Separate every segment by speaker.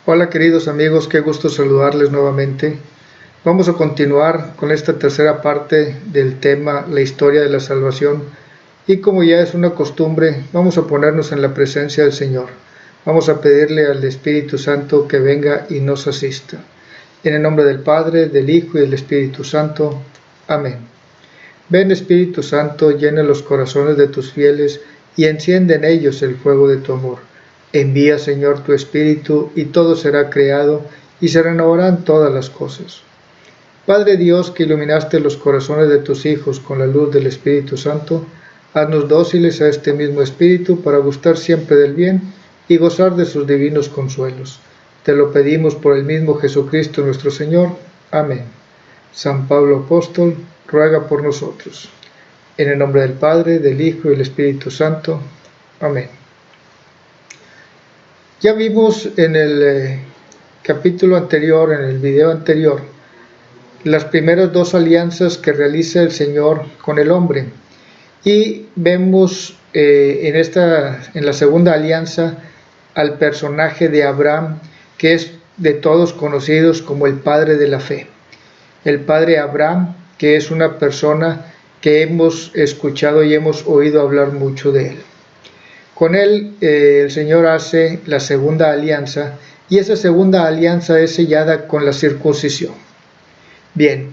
Speaker 1: Hola queridos amigos, qué gusto saludarles nuevamente. Vamos a continuar con esta tercera parte del tema, la historia de la salvación. Y como ya es una costumbre, vamos a ponernos en la presencia del Señor. Vamos a pedirle al Espíritu Santo que venga y nos asista. En el nombre del Padre, del Hijo y del Espíritu Santo. Amén. Ven Espíritu Santo, llena los corazones de tus fieles y enciende en ellos el fuego de tu amor. Envía, Señor, tu Espíritu, y todo será creado, y se renovarán todas las cosas. Padre Dios, que iluminaste los corazones de tus hijos con la luz del Espíritu Santo, haznos dóciles a este mismo Espíritu para gustar siempre del bien y gozar de sus divinos consuelos. Te lo pedimos por el mismo Jesucristo nuestro Señor. Amén. San Pablo Apóstol, ruega por nosotros. En el nombre del Padre, del Hijo y del Espíritu Santo. Amén. Ya vimos en el capítulo anterior, en el video anterior, las primeras dos alianzas que realiza el Señor con el hombre. Y vemos en la segunda alianza al personaje de Abraham, que es de todos conocidos como el padre de la fe. El padre Abraham, que es una persona que hemos escuchado y hemos oído hablar mucho de él. Con él el Señor hace la segunda alianza, y esa segunda alianza es sellada con la circuncisión. Bien,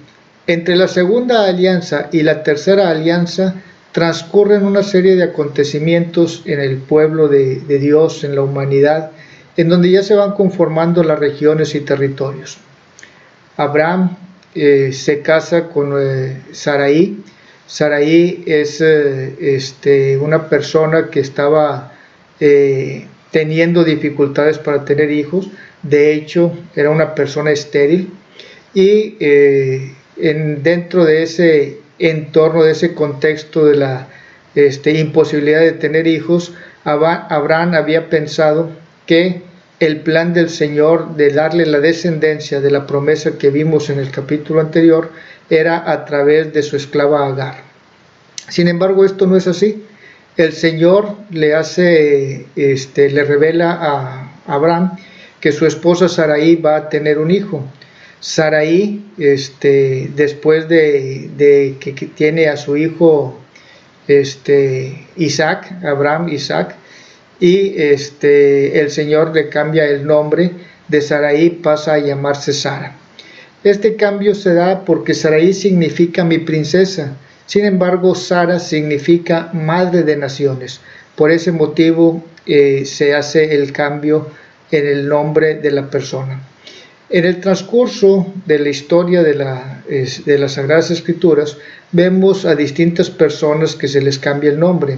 Speaker 1: entre la segunda alianza y la tercera alianza transcurren una serie de acontecimientos en el pueblo de Dios, en la humanidad, en donde ya se van conformando las regiones y territorios. Abraham se casa con Sarai. Sarai es una persona que estaba teniendo dificultades para tener hijos. De hecho, era una persona estéril. Y dentro de ese entorno, de ese contexto de la imposibilidad de tener hijos, Abraham había pensado que el plan del Señor de darle la descendencia de la promesa que vimos en el capítulo anterior era a través de su esclava Agar. Sin embargo, esto no es así. El Señor le revela a Abraham que su esposa Sarai va a tener un hijo. Sarai, después de que tiene a su hijo Isaac, y el Señor le cambia el nombre de Sarai, pasa a llamarse Sara. Este cambio se da porque Sarai significa mi princesa. Sin embargo, Sara significa madre de naciones. Por ese motivo se hace el cambio en el nombre de la persona. En el transcurso de la historia de las Sagradas Escrituras, vemos a distintas personas que se les cambia el nombre.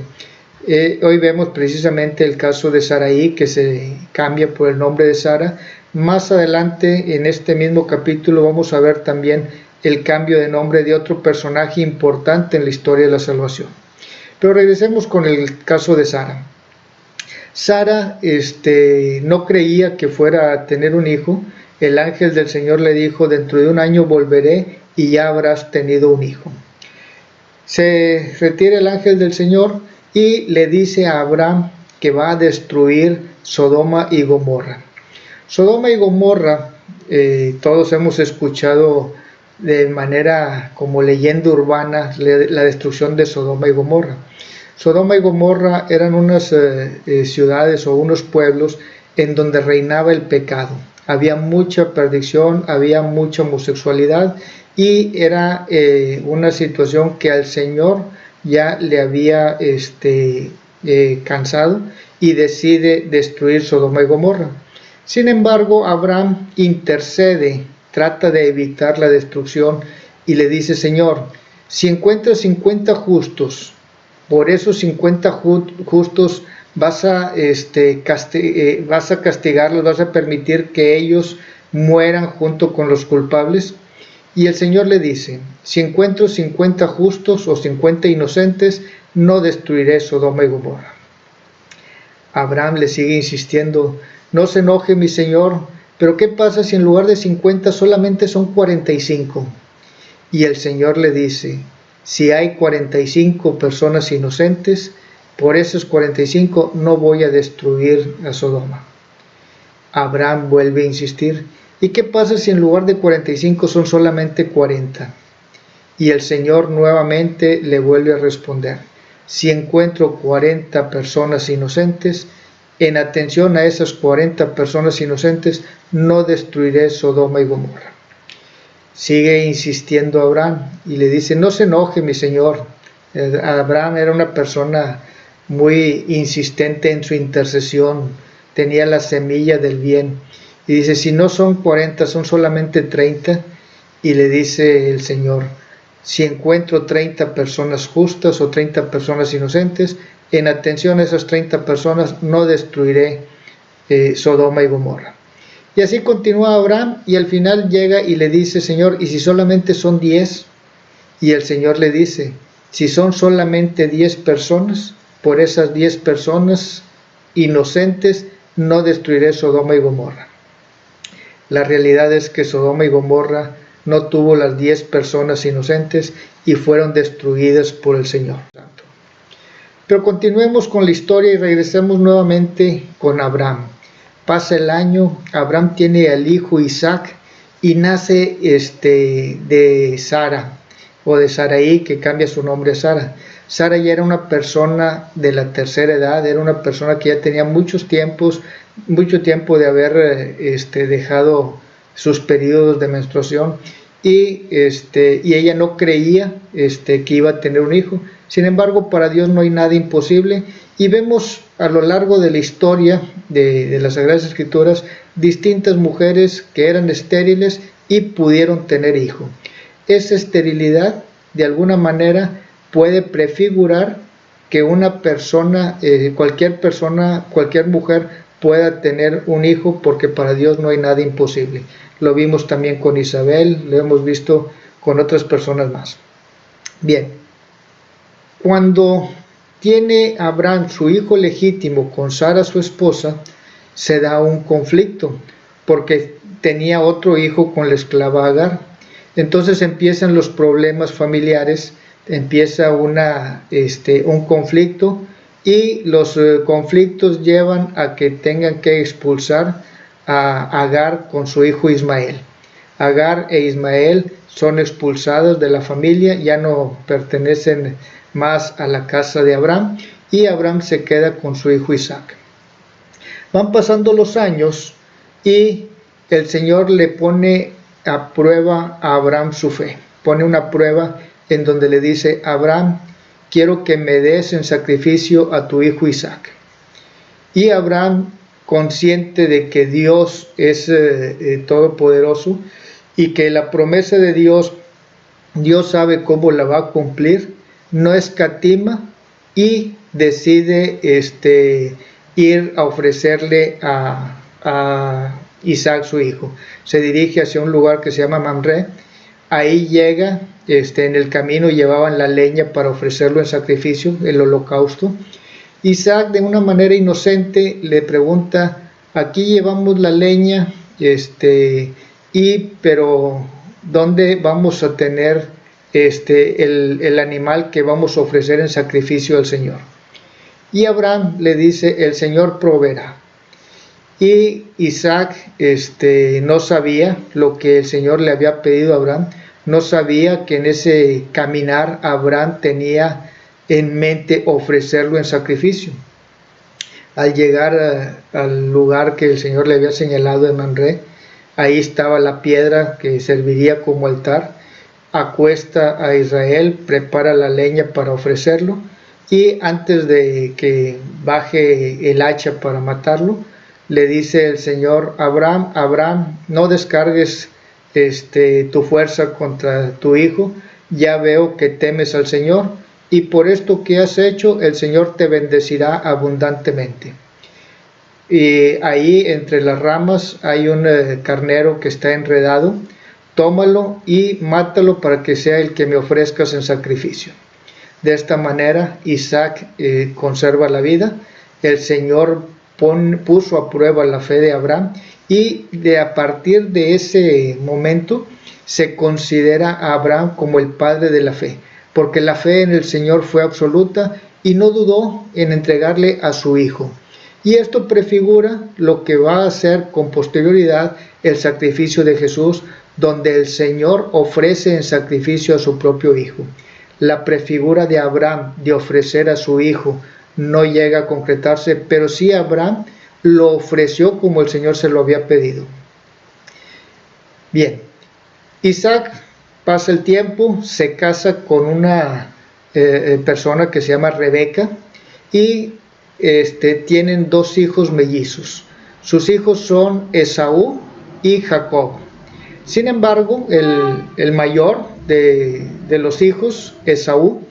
Speaker 1: Hoy vemos precisamente el caso de Sarai, que se cambia por el nombre de Sara. Más adelante, en este mismo capítulo, vamos a ver también el cambio de nombre de otro personaje importante en la historia de la salvación. Pero regresemos con el caso de Sara. Sara no creía que fuera a tener un hijo. El ángel del Señor le dijo: dentro de un año volveré y ya habrás tenido un hijo. Se retira el ángel del Señor y le dice a Abraham que va a destruir Sodoma y Gomorra. Sodoma y Gomorra, todos hemos escuchado de manera como leyenda urbana la destrucción de Sodoma y Gomorra. Sodoma y Gomorra eran unas ciudades o unos pueblos en donde reinaba el pecado. Había mucha perdición, había mucha homosexualidad, y era una situación que al Señor ya le había cansado, y decide destruir Sodoma y Gomorra. Sin embargo, Abraham intercede, trata de evitar la destrucción, y le dice: Señor, si encuentras 50 justos, por esos 50 justos vas a castigarlos, vas a permitir que ellos mueran junto con los culpables. Y el Señor le dice: si encuentro 50 justos o 50 inocentes, no destruiré Sodoma y Gomorra. Abraham le sigue insistiendo: no se enoje mi Señor, pero ¿qué pasa si en lugar de 50 solamente son 45? Y el Señor le dice: si hay 45 personas inocentes, por esos 45 no voy a destruir a Sodoma. Abraham vuelve a insistir: ¿y qué pasa si en lugar de 45 son solamente 40? Y el Señor nuevamente le vuelve a responder: si encuentro 40 personas inocentes, en atención a esas 40 personas inocentes, no destruiré Sodoma y Gomorra. Sigue insistiendo Abraham y le dice: no se enoje, mi señor. Abraham era una persona muy insistente en su intercesión, tenía la semilla del bien. Y dice: si no son 40, son solamente 30. Y le dice el Señor: si encuentro 30 personas justas o 30 personas inocentes, en atención a esas 30 personas no destruiré Sodoma y Gomorra. Y así continúa Abraham, y al final llega y le dice: Señor, ¿y si solamente son 10? Y el Señor le dice: si son solamente 10 personas, por esas 10 personas inocentes no destruiré Sodoma y Gomorra. La realidad es que Sodoma y Gomorra no tuvo las 10 personas inocentes y fueron destruidas por el Señor. Pero continuemos con la historia y regresemos nuevamente con Abraham. Pasa el año, Abraham tiene al hijo Isaac y nace de Sara, o de Sarai, que cambia su nombre a Sara. Sara ya era una persona de la tercera edad, era una persona que ya tenía mucho tiempo de haber dejado sus periodos de menstruación, y ella no creía que iba a tener un hijo. Sin embargo, para Dios no hay nada imposible, y vemos a lo largo de la historia de las Sagradas Escrituras distintas mujeres que eran estériles y pudieron tener hijo. Esa esterilidad de alguna manera puede prefigurar que una persona, cualquier mujer pueda tener un hijo, porque para Dios no hay nada imposible. Lo vimos también con Isabel, lo hemos visto con otras personas más. Bien, cuando tiene Abraham su hijo legítimo con Sara, su esposa, se da un conflicto, porque tenía otro hijo con la esclava Agar. Entonces empiezan los problemas familiares, empieza un conflicto, y los conflictos llevan a que tengan que expulsar a Agar con su hijo Ismael. Agar e Ismael son expulsados de la familia, ya no pertenecen más a la casa de Abraham, y Abraham se queda con su hijo Isaac. Van pasando los años y el Señor le pone a prueba a Abraham su fe. Pone una prueba en donde le dice: Abraham, quiero que me des en sacrificio a tu hijo Isaac. Y Abraham, consciente de que Dios es todopoderoso y que la promesa de Dios sabe cómo la va a cumplir, no escatima y decide ir a ofrecerle a Isaac su hijo. Se dirige hacia un lugar que se llama Mamre. Ahí llega, en el camino llevaban la leña para ofrecerlo en sacrificio, el holocausto. Isaac, de una manera inocente, le pregunta: aquí llevamos la leña, pero ¿dónde vamos a tener el animal que vamos a ofrecer en sacrificio al Señor? Y Abraham le dice: el Señor proveerá. Y Isaac no sabía lo que el Señor le había pedido a Abraham, no sabía que en ese caminar Abraham tenía en mente ofrecerlo en sacrificio. Al llegar al lugar que el Señor le había señalado en Mamre, ahí estaba la piedra que serviría como altar. Acuesta a Israel, prepara la leña para ofrecerlo, y antes de que baje el hacha para matarlo, le dice el Señor: Abraham, Abraham, no descargues tu fuerza contra tu hijo, ya veo que temes al Señor, y por esto que has hecho, el Señor te bendecirá abundantemente. Y ahí entre las ramas hay un carnero que está enredado. Tómalo y mátalo para que sea el que me ofrezcas en sacrificio. De esta manera Isaac conserva la vida. El Señor puso a prueba la fe de Abraham, y a partir de ese momento se considera a Abraham como el padre de la fe, porque la fe en el Señor fue absoluta y no dudó en entregarle a su hijo. Y esto prefigura lo que va a hacer con posterioridad el sacrificio de Jesús, donde el Señor ofrece en sacrificio a su propio Hijo. La prefigura de Abraham de ofrecer a su hijo no llega a concretarse, pero sí Abraham lo ofreció como el Señor se lo había pedido. Bien, Isaac pasa el tiempo, se casa con una persona que se llama Rebeca y tienen 2 hijos mellizos. Sus hijos son Esaú y Jacob. Sin embargo, el mayor de los hijos, Esaú,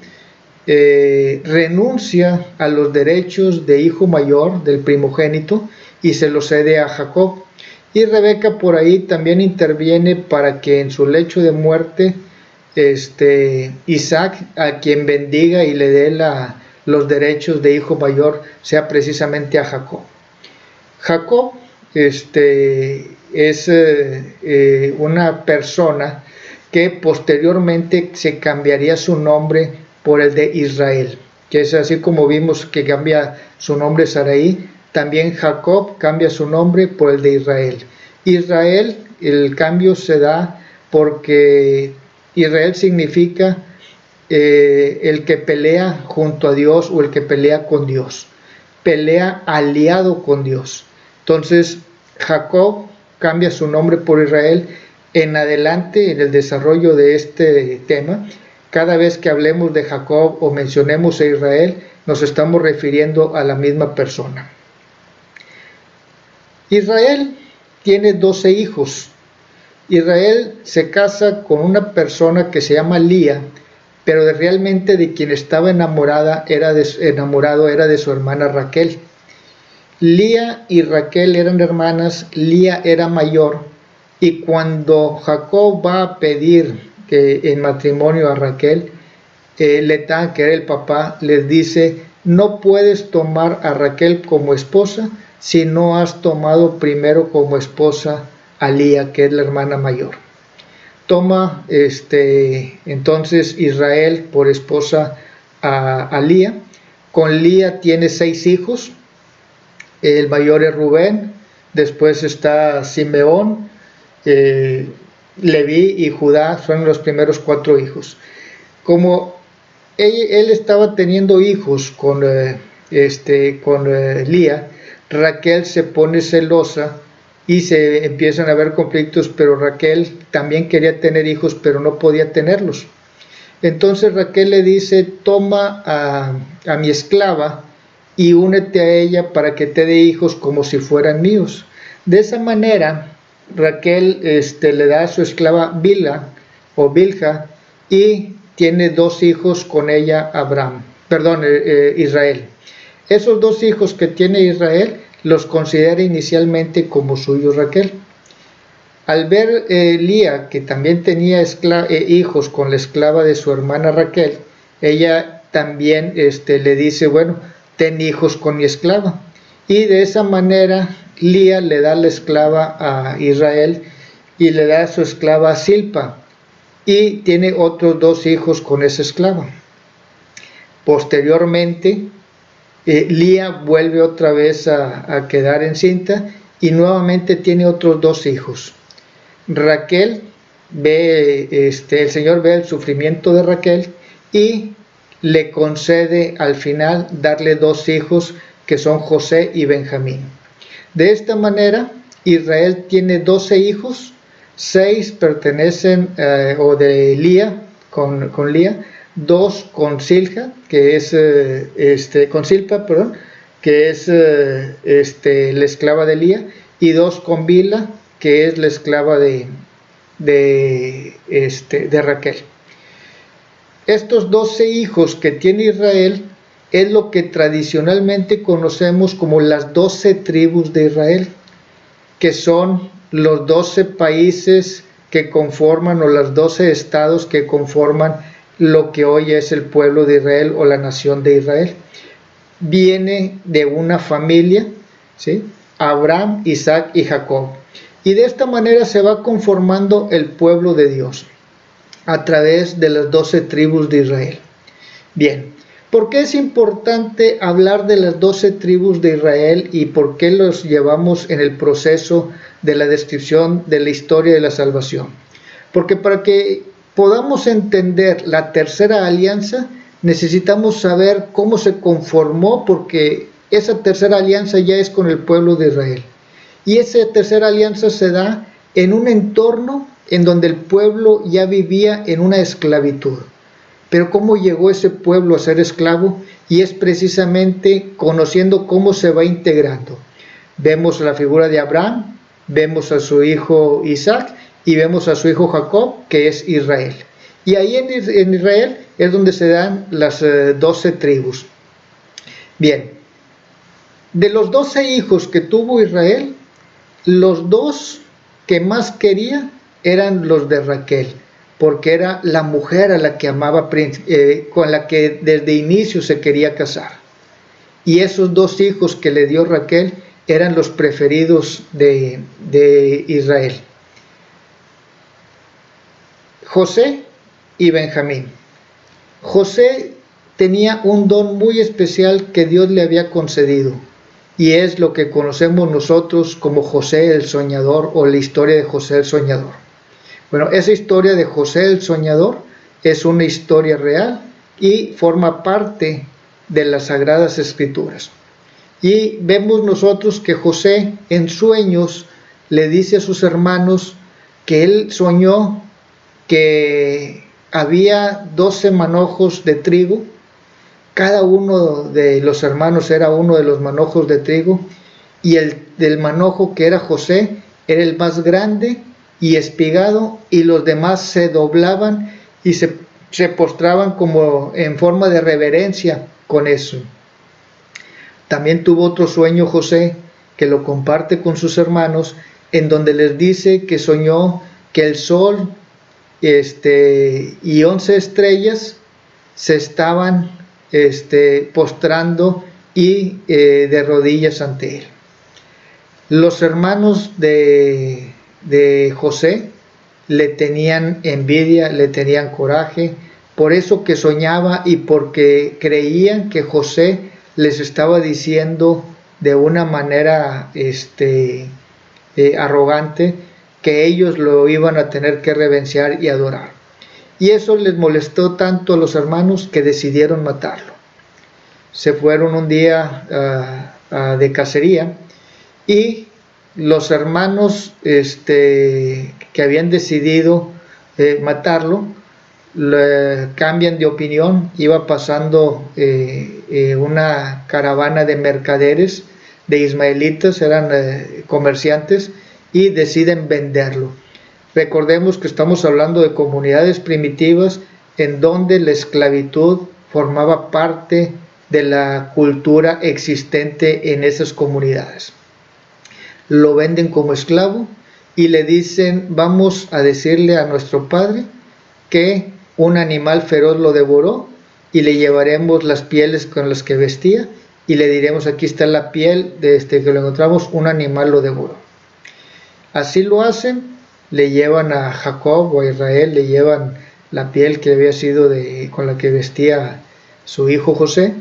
Speaker 1: renuncia a los derechos de hijo mayor del primogénito y se los cede a Jacob. Y Rebeca por ahí también interviene para que en su lecho de muerte Isaac, a quien bendiga y le dé los derechos de hijo mayor, sea precisamente a Jacob. Jacob es una persona que posteriormente se cambiaría su nombre por el de Israel, que es así como vimos que cambia su nombre Sarai, también Jacob cambia su nombre por el de Israel. Israel, el cambio se da porque Israel significa el que pelea junto a Dios o el que pelea con Dios, pelea aliado con Dios. Entonces Jacob cambia su nombre por Israel. En adelante, en el desarrollo de este tema, cada vez que hablemos de Jacob o mencionemos a Israel, nos estamos refiriendo a la misma persona. Israel tiene 12 hijos. Israel se casa con una persona que se llama Lía, pero realmente de quien estaba enamorado era de su hermana Raquel. Lía y Raquel eran hermanas, Lía era mayor, y cuando Jacob va a pedir en matrimonio a Raquel, Letán, que era el papá, les dice: no puedes tomar a Raquel como esposa si no has tomado primero como esposa a Lía, que es la hermana mayor. Toma entonces Israel por esposa a Lía. Con Lía tiene 6 hijos. El mayor es Rubén, después está Simeón, Leví y Judá, son los primeros 4 hijos. Como él estaba teniendo hijos con Lía, Raquel se pone celosa y se empiezan a haber conflictos, pero Raquel también quería tener hijos, pero no podía tenerlos. Entonces Raquel le dice: toma a mi esclava y únete a ella para que te dé hijos como si fueran míos. De esa manera Raquel le da a su esclava Bilha o Bilha y tiene 2 hijos con ella Israel. Esos 2 hijos que tiene Israel los considera inicialmente como suyos Raquel. Al ver Lía que también tenía hijos con la esclava de su hermana Raquel, ella también le dice: bueno, ten hijos con mi esclava. Y de esa manera Lía le da la esclava a Israel y le da a su esclava Silpa, y tiene otros 2 hijos con esa esclava. Posteriormente Lía vuelve otra vez a quedar encinta y nuevamente tiene otros 2 hijos. Raquel el Señor ve el sufrimiento de Raquel y le concede al final darle 2 hijos que son José y Benjamín. De esta manera Israel tiene 12 hijos, 6 pertenecen o de Lía con Lía, 2 con Silpa, que es que es la esclava de Lía, y 2 con Bilha, que es la esclava de Raquel. Estos 12 hijos que tiene Israel es lo que tradicionalmente conocemos como las 12 tribus de Israel, que son los 12 países que conforman, o los 12 estados que conforman lo que hoy es el pueblo de Israel o la nación de Israel. Viene de una familia, ¿sí? Abraham, Isaac y Jacob. Y de esta manera se va conformando el pueblo de Dios a través de las 12 tribus de Israel. Bien, ¿Por qué es importante hablar de las 12 tribus de Israel y por qué los llevamos en el proceso de la descripción de la historia de la salvación? Porque para que podamos entender la tercera alianza, necesitamos saber cómo se conformó, porque esa tercera alianza ya es con el pueblo de Israel. Y esa tercera alianza se da en un entorno en donde el pueblo ya vivía en una esclavitud. Pero ¿cómo llegó ese pueblo a ser esclavo? Y es precisamente conociendo cómo se va integrando. Vemos la figura de Abraham, vemos a su hijo Isaac y vemos a su hijo Jacob, que es Israel. Y ahí en Israel es donde se dan las 12 tribus. Bien, de los 12 hijos que tuvo Israel, los 2 que más quería eran los de Raquel, porque era la mujer a la que amaba, con la que desde inicio se quería casar. Y esos 2 hijos que le dio Raquel eran los preferidos de Israel: José y Benjamín. José tenía un don muy especial que Dios le había concedido, y es lo que conocemos nosotros como José el Soñador, o la historia de José el Soñador. Bueno, esa historia de José el Soñador es una historia real y forma parte de las Sagradas Escrituras. Y vemos nosotros que José en sueños le dice a sus hermanos que él soñó que había 12 manojos de trigo. Cada uno de los hermanos era uno de los manojos de trigo, y el del manojo que era José era el más grande y espigado, y los demás se doblaban y se postraban como en forma de reverencia con eso. También tuvo otro sueño José, que lo comparte con sus hermanos, en donde les dice que soñó que el sol y 11 estrellas se estaban postrando y de rodillas ante él. Los hermanos de José le tenían envidia, le tenían coraje, por eso que soñaba, y porque creían que José les estaba diciendo de una manera arrogante que ellos lo iban a tener que reverenciar y adorar. Y eso les molestó tanto a los hermanos que decidieron matarlo. Se fueron un día de cacería, y los hermanos que habían decidido matarlo cambian de opinión. Iba pasando una caravana de mercaderes, de ismaelitas, eran comerciantes, y deciden venderlo. Recordemos que estamos hablando de comunidades primitivas en donde la esclavitud formaba parte de la cultura existente en esas comunidades. Lo venden como esclavo y le dicen: vamos a decirle a nuestro padre que un animal feroz lo devoró, y le llevaremos las pieles con las que vestía y le diremos: aquí está la piel de que lo encontramos, un animal lo devoró. Así lo hacen, le llevan a Jacob o a Israel, le llevan la piel que había sido con la que vestía su hijo José,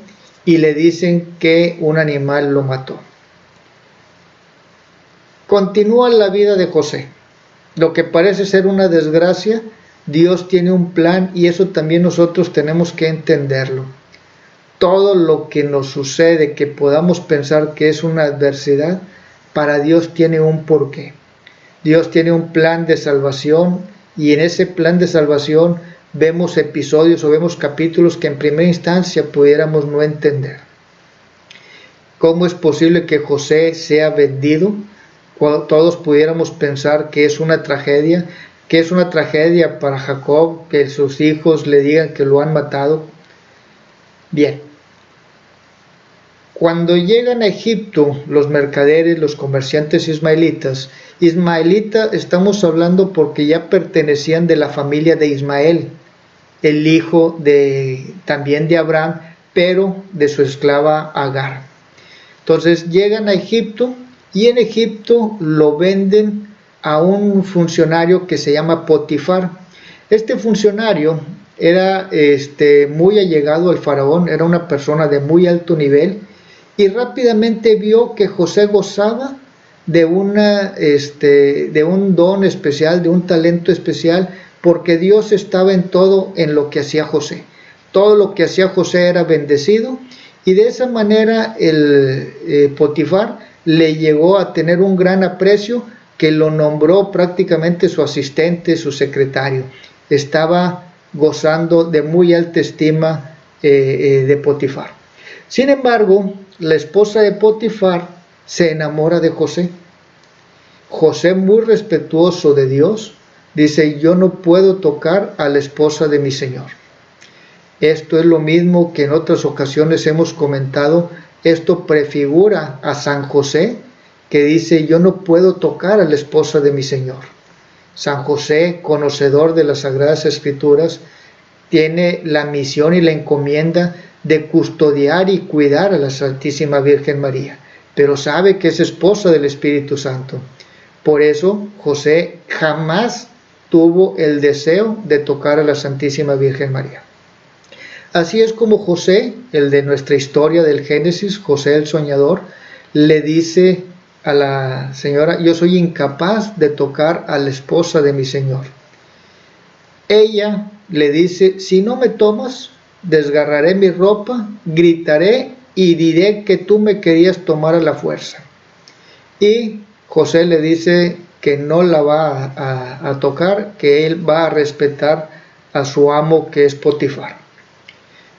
Speaker 1: y le dicen que un animal lo mató. Continúa la vida de José. Lo que parece ser una desgracia, Dios tiene un plan, y eso también nosotros tenemos que entenderlo. Todo lo que nos sucede, que podamos pensar que es una adversidad, para Dios tiene un porqué. Dios tiene un plan de salvación, y en ese plan de salvación vemos episodios o vemos capítulos que en primera instancia pudiéramos no entender. ¿Cómo es posible que José sea vendido? Todos pudiéramos pensar que es una tragedia, para Jacob, que sus hijos le digan que lo han matado. Bien, cuando llegan a Egipto los mercaderes, los comerciantes ismaelitas, estamos hablando porque ya pertenecían de la familia de Ismael, el hijo también de Abraham, pero de su esclava Agar. Entonces llegan a Egipto, y en Egipto lo venden a un funcionario que se llama Potifar. Este funcionario era muy allegado al faraón, era una persona de muy alto nivel, y rápidamente vio que José gozaba de un don especial, de un talento especial, porque Dios estaba en todo en lo que hacía José. Todo lo que hacía José era bendecido, y de esa manera el Potifar le llegó a tener un gran aprecio, que lo nombró prácticamente su asistente, su secretario. Estaba gozando de muy alta estima de Potifar. Sin embargo, la esposa de Potifar se enamora de José. José, muy respetuoso de Dios, dice: yo no puedo tocar a la esposa de mi Señor. Esto es lo mismo que en otras ocasiones hemos comentado. Esto prefigura a San José, que dice: yo no puedo tocar a la esposa de mi Señor. San José, conocedor de las Sagradas Escrituras, tiene la misión y la encomienda de custodiar y cuidar a la Santísima Virgen María, pero sabe que es esposa del Espíritu Santo. Por eso José jamás tuvo el deseo de tocar a la Santísima Virgen María. Así es como José, el de nuestra historia del Génesis, José el soñador, le dice a la señora: yo soy incapaz de tocar a la esposa de mi Señor. Ella le dice: si no me tomas, desgarraré mi ropa, gritaré y diré que tú me querías tomar a la fuerza. Y José le dice que no la va a tocar, que él va a respetar a su amo, que es Potifar.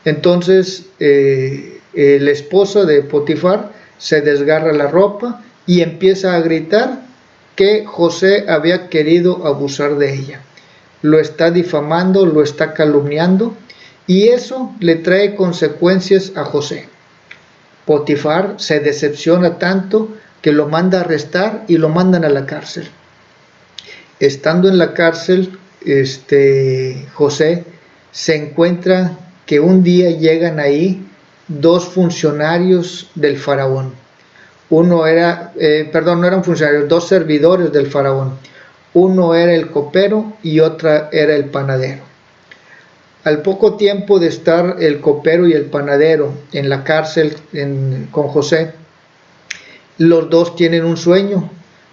Speaker 1: Entonces la esposa de Potifar se desgarra la ropa y empieza a gritar que José había querido abusar de ella. Lo está difamando, lo está calumniando, y eso le trae consecuencias a José. Potifar se decepciona tanto que lo manda a arrestar y lo mandan a la cárcel. Estando en la cárcel, José se encuentra que un día llegan ahí dos funcionarios del faraón. No eran funcionarios, dos servidores del faraón. Uno era el copero y otra era el panadero. Al poco tiempo de estar el copero y el panadero en la cárcel con José, los dos tienen un sueño,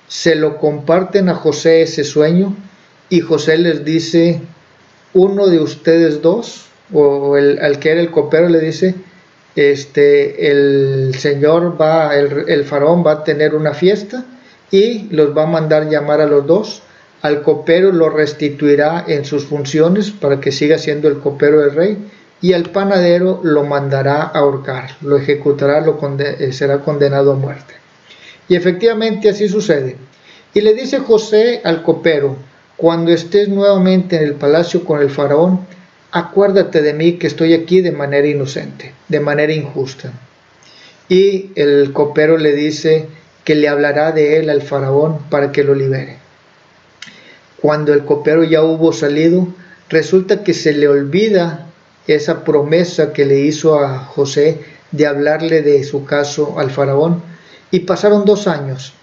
Speaker 1: se lo comparten a José ese sueño, y José les dice: uno de ustedes dos, o al que era el copero, le dice: el faraón va a tener una fiesta y los va a mandar llamar a los dos. Al copero lo restituirá en sus funciones para que siga siendo el copero del rey, y al panadero lo mandará a ahorcar, lo ejecutará, será condenado a muerte. Y efectivamente así sucede. Y le dice José al copero: cuando estés nuevamente en el palacio con el faraón, acuérdate de mí, que estoy aquí de manera inocente, de manera injusta. Y el copero le dice que le hablará de él al faraón para que lo libere. Cuando el copero ya hubo salido, resulta que se le olvida esa promesa que le hizo a José de hablarle de su caso al faraón, y pasaron 2 años.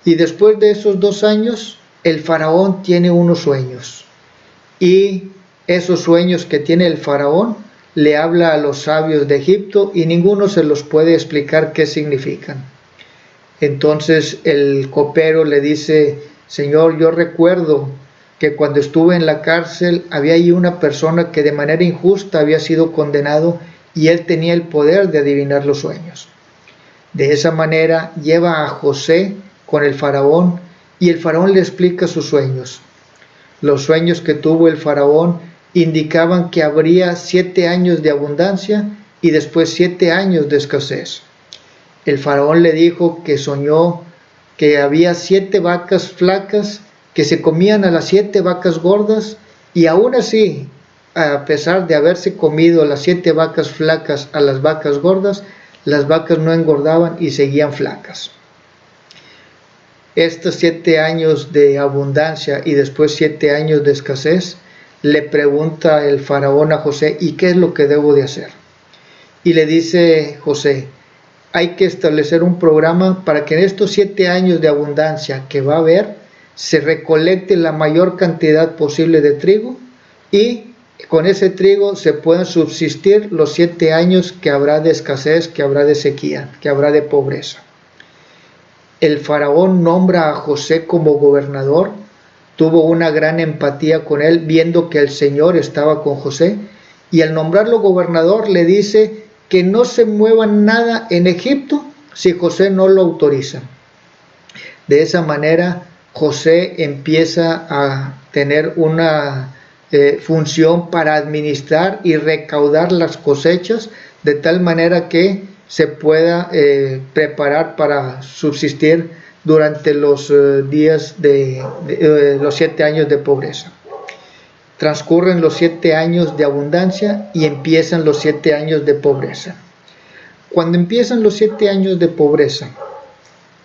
Speaker 1: Y después de esos 2 años, el faraón tiene unos sueños, y esos sueños que tiene el faraón le habla a los sabios de Egipto, y ninguno se los puede explicar qué significan. Entonces el copero le dice: Señor, yo recuerdo que cuando estuve en la cárcel había ahí una persona que de manera injusta había sido condenado, y él tenía el poder de adivinar los sueños. De esa manera lleva a José con el faraón, y el faraón le explica sus sueños. Los sueños que tuvo el faraón indicaban que habría 7 años de abundancia y después 7 años de escasez. El faraón le dijo que soñó que había 7 vacas flacas que se comían a las 7 vacas gordas, y aún así, a pesar de haberse comido las 7 vacas flacas a las vacas gordas, las vacas no engordaban y seguían flacas. Estos 7 años de abundancia y después 7 años de escasez, le pregunta el faraón a José: ¿y qué es lo que debo de hacer? Y le dice José: hay que establecer un programa para que en estos 7 años de abundancia que va a haber, se recolecte la mayor cantidad posible de trigo, y con ese trigo se pueden subsistir los 7 años que habrá de escasez, que habrá de sequía, que habrá de pobreza. El faraón nombra a José como gobernador, tuvo una gran empatía con él, viendo que el Señor estaba con José, y al nombrarlo gobernador le dice que no se mueva nada en Egipto si José no lo autoriza. De esa manera José empieza a tener una función para administrar y recaudar las cosechas, de tal manera que se pueda preparar para subsistir durante los días de los 7 años de pobreza. Transcurren los 7 años de abundancia y empiezan los 7 años de pobreza. Cuando empiezan los 7 años de pobreza,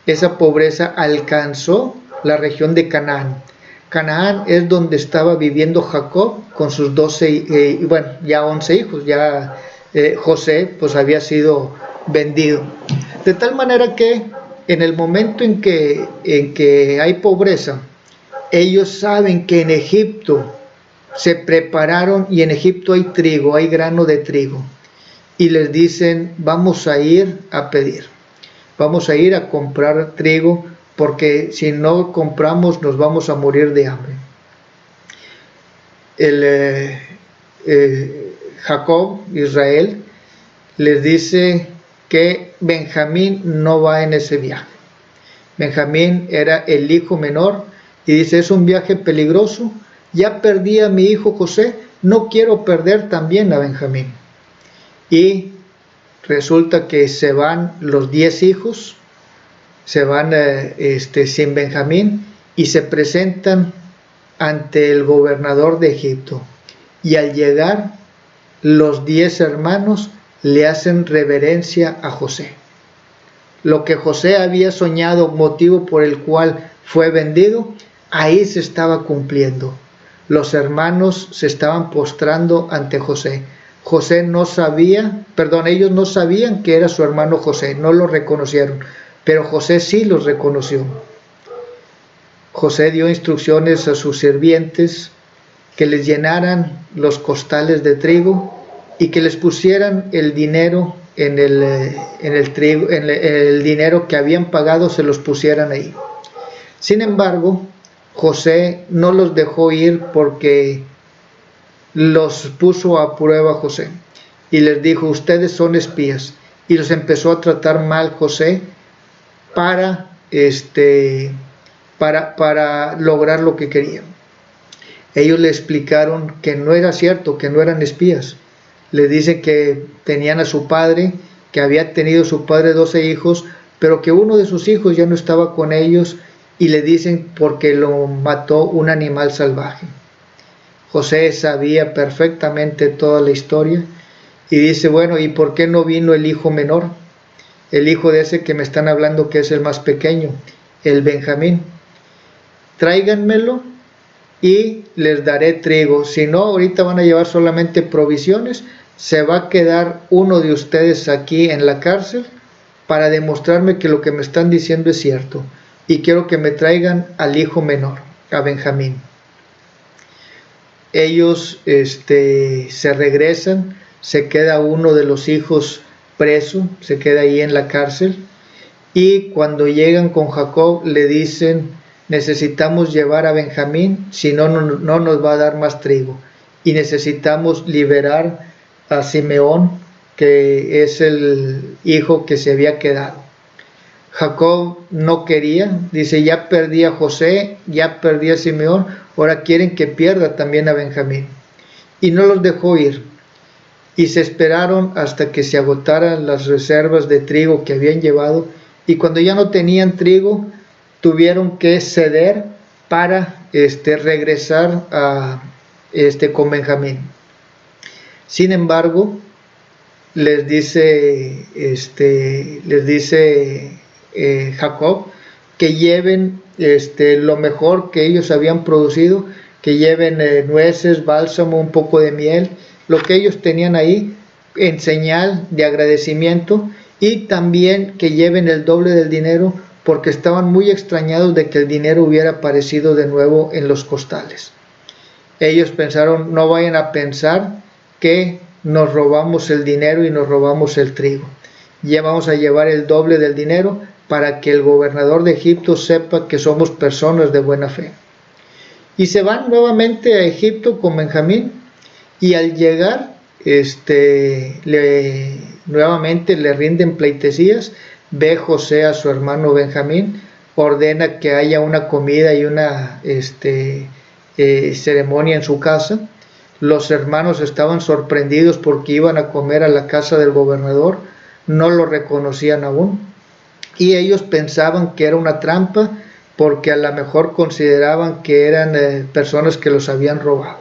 Speaker 1: esa pobreza alcanzó la región de Canaán. Canaán es donde estaba viviendo Jacob con sus 12, ya 11 hijos. Ya José pues había sido vendido. De tal manera que en el momento en que hay pobreza, ellos saben que en Egipto se prepararon y en Egipto hay trigo, hay grano de trigo. Y les dicen, vamos a ir a pedir, vamos a ir a comprar trigo, porque si no compramos nos vamos a morir de hambre. Jacob, Israel, les dice que Benjamín no va en ese viaje. Benjamín era el hijo menor y dice, es un viaje peligroso, ya perdí a mi hijo José, no quiero perder también a Benjamín. Y resulta que se van los 10 hijos, se van sin Benjamín y se presentan ante el gobernador de Egipto. Y al llegar, los 10 hermanos le hacen reverencia a José. Lo que José había soñado, motivo por el cual fue vendido, ahí se estaba cumpliendo. Los hermanos se estaban postrando ante José. José no sabía, ellos no sabían que era su hermano José, no lo reconocieron, pero José sí los reconoció. José dio instrucciones a sus sirvientes que les llenaran los costales de trigo y que les pusieran el dinero en el trigo, el dinero que habían pagado, se los pusieran ahí. Sin embargo, José no los dejó ir porque los puso a prueba José y les dijo, ustedes son espías, y los empezó a tratar mal José para lograr lo que querían. Ellos le explicaron que no era cierto, que no eran espías. Le dicen que tenían a su padre, que había tenido su padre 12 hijos, pero que uno de sus hijos ya no estaba con ellos, y le dicen porque lo mató un animal salvaje. José sabía perfectamente toda la historia y dice, bueno, ¿y por qué no vino el hijo menor? El hijo de ese que me están hablando, que es el más pequeño, el Benjamín. Tráiganmelo y les daré trigo. Si no, ahorita van a llevar solamente provisiones. Se va a quedar uno de ustedes aquí en la cárcel para demostrarme que lo que me están diciendo es cierto. Y quiero que me traigan al hijo menor, a Benjamín. Ellos se regresan, se queda uno de los hijos preso, se queda ahí en la cárcel, y cuando llegan con Jacob le dicen, necesitamos llevar a Benjamín, si no, no nos va a dar más trigo, y necesitamos liberar a Simeón, que es el hijo que se había quedado. Jacob no quería, dice, ya perdí a José, ya perdí a Simeón, ahora quieren que pierda también a Benjamín. Y no los dejó ir. Y se esperaron hasta que se agotaran las reservas de trigo que habían llevado, y cuando ya no tenían trigo, tuvieron que ceder para regresar con Benjamín. Sin embargo, les dice Jacob que lleven lo mejor que ellos habían producido, que lleven nueces, bálsamo, un poco de miel, lo que ellos tenían ahí en señal de agradecimiento, y también que lleven el doble del dinero, porque estaban muy extrañados de que el dinero hubiera aparecido de nuevo en los costales. Ellos pensaron, no vayan a pensar que nos robamos el dinero y nos robamos el trigo. Ya vamos a llevar el doble del dinero para que el gobernador de Egipto sepa que somos personas de buena fe. Y se van nuevamente a Egipto con Benjamín, y al llegar nuevamente le rinden pleitesías. Ve José a su hermano Benjamín, ordena que haya una comida y una ceremonia en su casa. Los hermanos estaban sorprendidos porque iban a comer a la casa del gobernador, no lo reconocían aún, y ellos pensaban que era una trampa, porque a lo mejor consideraban que eran personas que los habían robado.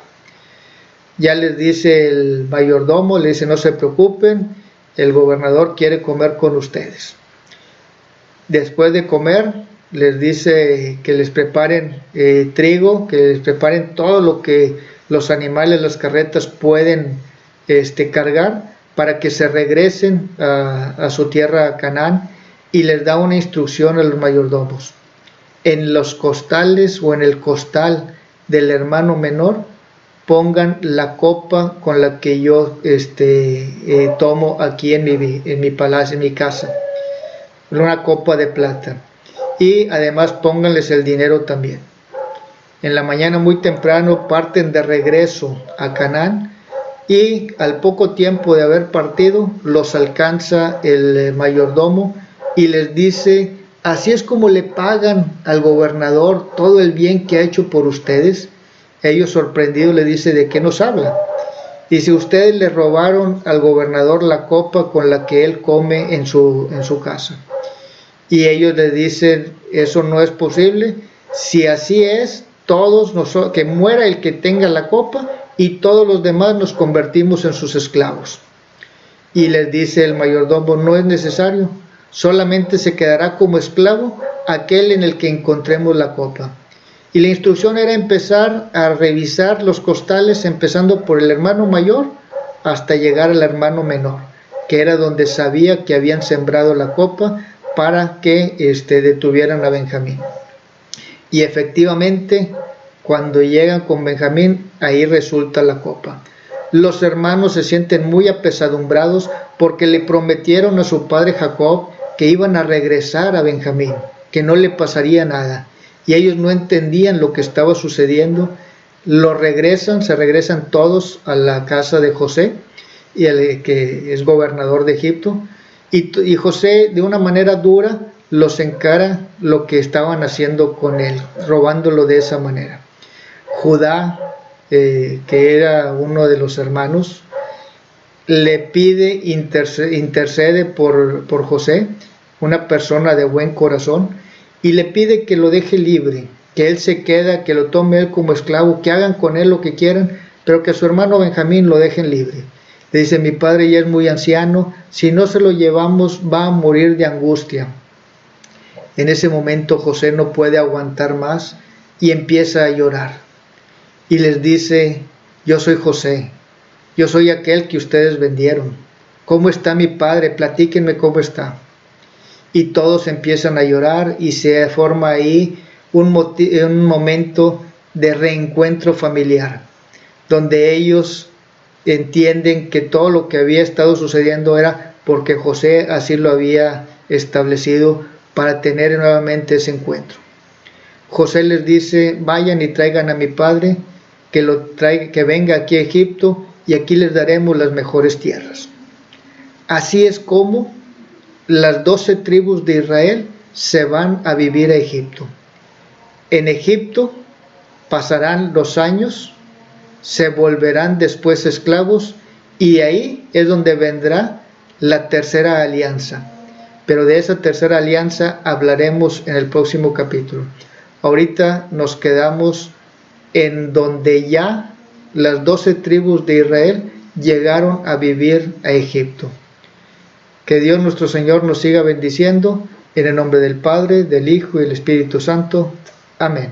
Speaker 1: Ya les dice el mayordomo, le dice, no se preocupen, el gobernador quiere comer con ustedes. Después de comer, les dice que les preparen trigo, que les preparen todo lo que los animales, las carretas pueden cargar, para que se regresen a su tierra Canaán, y les da una instrucción a los mayordomos. En los costales o en el costal del hermano menor, pongan la copa con la que yo tomo aquí en mi palacio, en mi casa, una copa de plata, y además pónganles el dinero también. En la mañana muy temprano parten de regreso a Canaán, y al poco tiempo de haber partido los alcanza el mayordomo y les dice, así es como le pagan al gobernador todo el bien que ha hecho por ustedes. Ellos sorprendidos le dicen, ¿de qué nos habla? Dice, ustedes le robaron al gobernador la copa con la que él come en su casa. Y ellos le dicen, eso no es posible. Si así es, todos nosotros, que muera el que tenga la copa, y todos los demás nos convertimos en sus esclavos. Y les dice el mayordomo, no es necesario, solamente se quedará como esclavo aquel en el que encontremos la copa. Y la instrucción era empezar a revisar los costales, empezando por el hermano mayor hasta llegar al hermano menor, que era donde sabía que habían sembrado la copa para que detuvieran a Benjamín. Y efectivamente, cuando llegan con Benjamín, ahí resulta la copa. Los hermanos se sienten muy apesadumbrados porque le prometieron a su padre Jacob que iban a regresar a Benjamín, que no le pasaría nada. Y ellos no entendían lo que estaba sucediendo. Se regresan todos a la casa de José, que es gobernador de Egipto. Y José, de una manera dura, los encara lo que estaban haciendo con él, robándolo de esa manera. Judá, que era uno de los hermanos, le pide, intercede por José, una persona de buen corazón, y le pide que lo deje libre, que él se queda, que lo tome él como esclavo, que hagan con él lo que quieran, pero que a su hermano Benjamín lo dejen libre. Le dice, mi padre ya es muy anciano, si no se lo llevamos va a morir de angustia. En ese momento José no puede aguantar más y empieza a llorar. Y les dice, yo soy José, yo soy aquel que ustedes vendieron. ¿Cómo está mi padre? Platíquenme cómo está. Y todos empiezan a llorar y se forma ahí un momento de reencuentro familiar, donde ellos entienden que todo lo que había estado sucediendo era porque José así lo había establecido para tener nuevamente ese encuentro. José les dice, vayan y traigan a mi padre, que venga aquí a Egipto, y aquí les daremos las mejores tierras. Así es como las 12 tribus de Israel se van a vivir a Egipto. En Egipto pasarán los años, se volverán después esclavos, y ahí es donde vendrá la tercera alianza. Pero de esa tercera alianza hablaremos en el próximo capítulo. Ahorita nos quedamos en donde ya las 12 tribus de Israel llegaron a vivir a Egipto. Que Dios nuestro Señor nos siga bendiciendo, en el nombre del Padre, del Hijo y del Espíritu Santo. Amén.